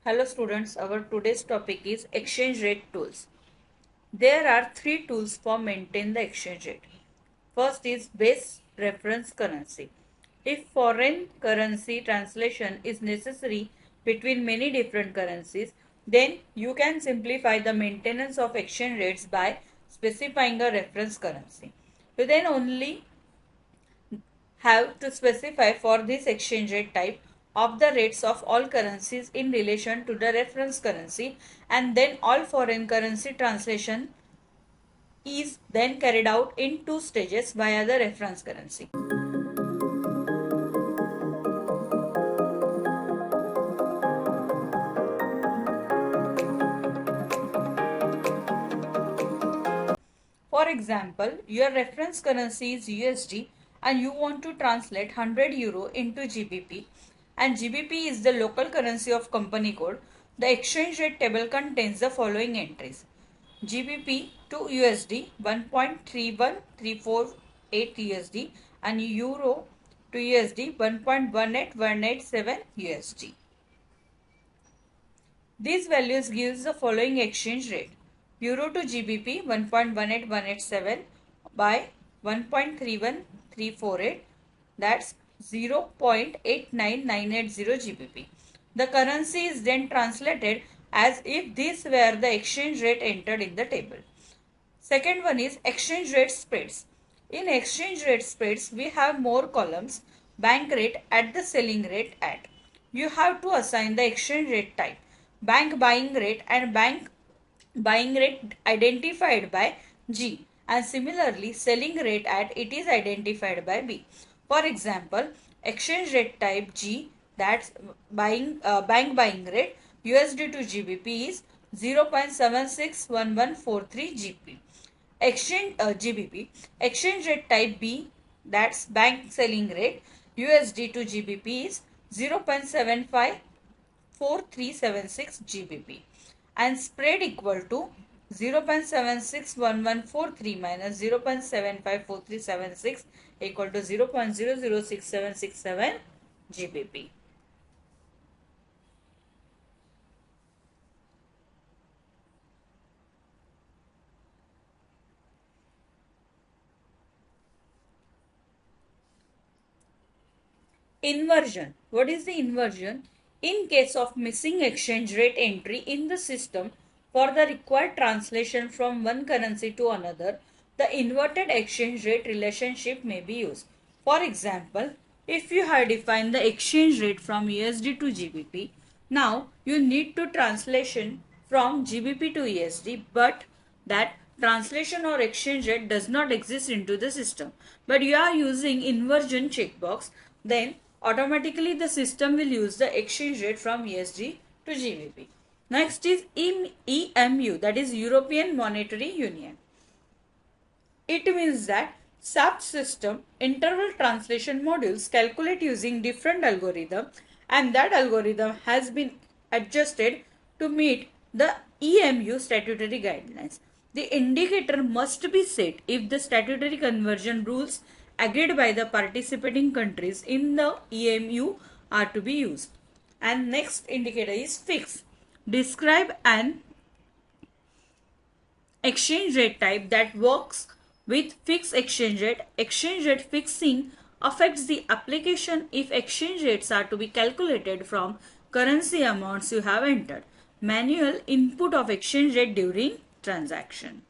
Hello students, our today's topic is exchange rate tools. There are three tools for maintain the exchange rate. First is base reference currency. If foreign currency translation is necessary between many different currencies, then you can simplify the maintenance of exchange rates by specifying a reference currency. You then only have to specify for this exchange rate type of the rates of all currencies in relation to the reference currency, and then all foreign currency translation is then carried out in two stages via the reference currency. For example, your reference currency is USD and you want to translate 100 euro into GBP, and GBP is the local currency of company code. The exchange rate table contains the following entries. GBP to USD 1.31348 USD and Euro to USD 1.18187 USD. These values gives the following exchange rate. Euro to GBP 1.18187 by 1.31348, that's 0.89980 GBP. The currency is then translated as if these were the exchange rate entered in the table. Second one is exchange rate spreads. In exchange rate spreads, we have more columns: bank rate at the selling rate at. You have to assign the exchange rate type, bank buying rate and bank buying rate identified by G, and similarly selling rate at it is identified by B. For example, exchange rate type G, that's bank buying rate USD to GBP is 0.761143 GBP. GBP. Exchange rate type B, that's bank selling rate USD to GBP is 0.754376 GBP, and spread equal to 0.761143 minus 0.754376 equal to 0.006767 GBP. Inversion. What is the inversion? In case of missing exchange rate entry in the system for the required translation from one currency to another, the inverted exchange rate relationship may be used. For example, if you have defined the exchange rate from USD to GBP, now you need to translation from GBP to USD, but that translation or exchange rate does not exist into the system, but you are using inversion checkbox, then automatically the system will use the exchange rate from USD to GBP. Next is EMU, that is European Monetary Union. It means that SAP system interval translation modules calculate using different algorithm, and that algorithm has been adjusted to meet the EMU statutory guidelines. The indicator must be set if the statutory conversion rules agreed by the participating countries in the EMU are to be used. And next indicator is fix. Describe an exchange rate type that works with fixed exchange rate. Exchange rate fixing affects the application if exchange rates are to be calculated from currency amounts you have entered. Manual input of exchange rate during transaction.